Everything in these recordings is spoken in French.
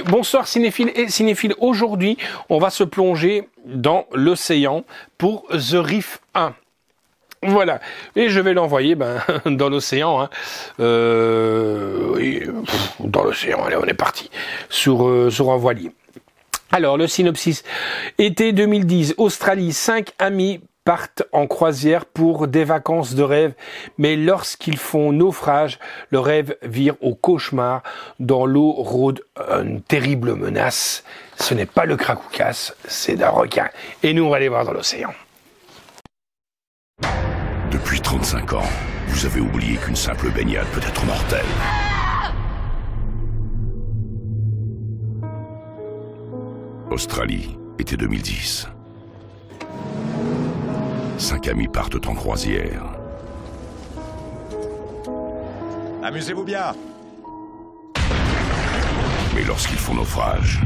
Bonsoir cinéphiles et cinéphiles. Aujourd'hui, on va se plonger dans l'océan pour The Reef 1. Voilà. Et je vais l'envoyer dans l'océan. Hein. Dans l'océan, allez, on est parti. Sur un voilier. Alors, le synopsis. Été 2010, Australie, 5 amis partent en croisière pour des vacances de rêve, mais lorsqu'ils font naufrage, le rêve vire au cauchemar. Dans l'eau rôde une terrible menace. Ce n'est pas le Krakoukas, c'est un requin. Et nous, on va aller voir dans l'océan. Depuis 35 ans, vous avez oublié qu'une simple baignade peut être mortelle. Australie, été 2010. 5 amis partent en croisière. Amusez-vous bien. Mais lorsqu'ils font naufrage...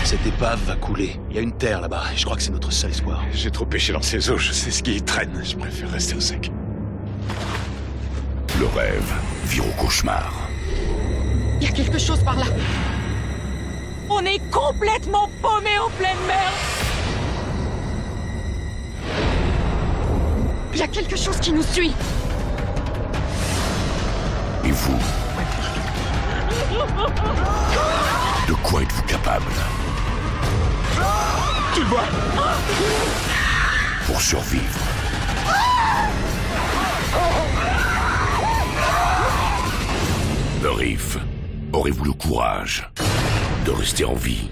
Cette épave va couler. Il y a une terre là-bas, et je crois que c'est notre seul espoir. J'ai trop pêché dans ces eaux, je sais ce qui y traîne. Je préfère rester au sec. Le rêve vire au cauchemar. Il y a quelque chose par là. On est complètement paumé en pleine mer. Il y a quelque chose qui nous suit. Et vous? De quoi êtes-vous capable? Tu le vois? Pour survivre. The Reef, aurez-vous le courage de rester en vie?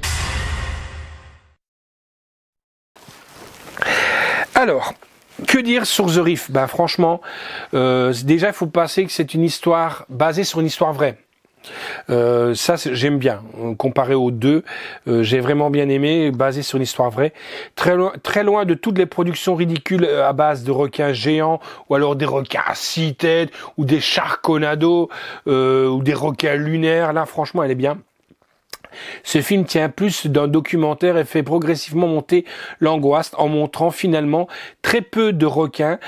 Alors, que dire sur The Reef? Franchement, déjà, il faut passer que c'est une histoire basée sur une histoire vraie. Ça j'aime bien, comparé aux deux, j'ai vraiment bien aimé, basé sur une histoire vraie, très loin de toutes les productions ridicules à base de requins géants, ou alors des requins à 6 têtes, ou des sharknados, ou des requins lunaires. Là franchement elle est bien. Ce film tient plus d'un documentaire et fait progressivement monter l'angoisse en montrant finalement très peu de requins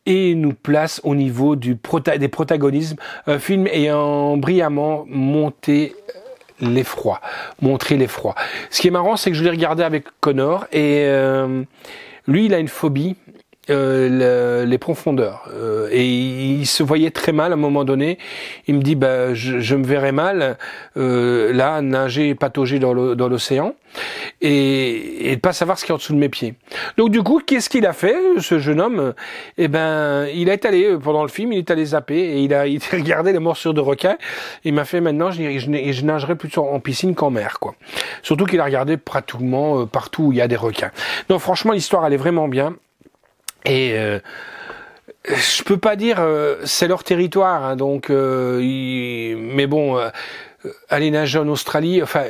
et nous place au niveau des protagonismes, un film ayant brillamment montré l'effroi. Ce qui est marrant, c'est que je l'ai regardé avec Connor et lui, il a une phobie. Les profondeurs et il se voyait très mal à un moment donné. Il me dit je me verrais mal là nager et patauger dans l'océan et pas savoir ce qu'il y a en dessous de mes pieds. Donc du coup, qu'est-ce qu'il a fait ce jeune homme? Il est allé pendant le film, il est allé zapper et il a regardé les morsures de requin. Il m'a fait maintenant je nagerai plutôt en piscine qu'en mer quoi. Surtout qu'il a regardé pratiquement partout où il y a des requins. Donc franchement l'histoire elle est vraiment bien. Et je peux pas dire c'est leur territoire, hein, donc mais bon, aller nager en Australie, enfin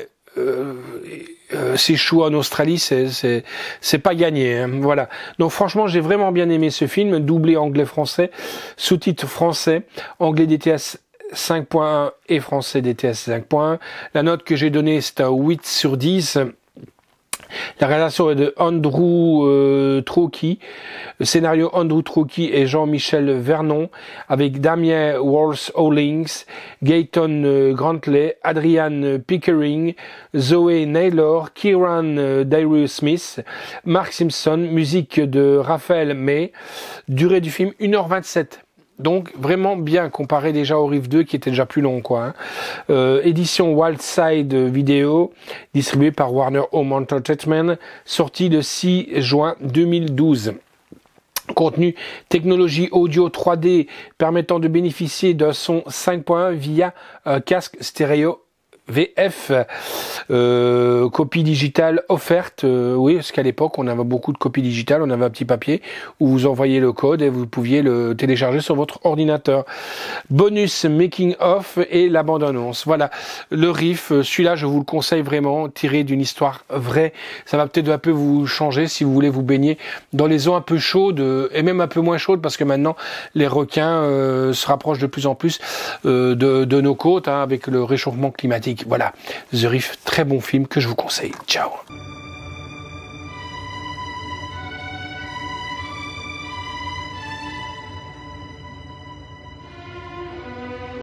s'échouer en Australie, c'est pas gagné, hein, voilà. Donc franchement, j'ai vraiment bien aimé ce film, doublé anglais-français, sous-titres français, anglais DTS 5.1 et français DTS 5.1. La note que j'ai donnée, c'est un 8 sur 10. La réalisation est de Andrew Trocchi, scénario Andrew Trocchi et Jean-Michel Vernon, avec Damien Walsh-Owlings, Gayton Grantley, Adrian Pickering, Zoe Naylor, Kieran Darius-Smith, Mark Simpson, musique de Raphaël May, durée du film 1h27. Donc vraiment bien comparé déjà au Reef 2 qui était déjà plus long quoi. Hein. Édition Wildside Video, distribuée par Warner Home Entertainment, sortie le 6 juin 2012. Contenu technologie audio 3D permettant de bénéficier d'un son 5.1 via un casque stéréo VF, copie digitale offerte, oui, parce qu'à l'époque on avait beaucoup de copies digitales, on avait un petit papier où vous envoyiez le code et vous pouviez le télécharger sur votre ordinateur. Bonus making of et la bande-annonce. Voilà, le Reef, celui-là je vous le conseille vraiment, tiré d'une histoire vraie. Ça va peut-être un peu vous changer si vous voulez vous baigner dans les eaux un peu chaudes et même un peu moins chaudes parce que maintenant les requins se rapprochent de plus en plus de nos côtes hein, avec le réchauffement climatique. Voilà, The Reef, très bon film que je vous conseille. Ciao.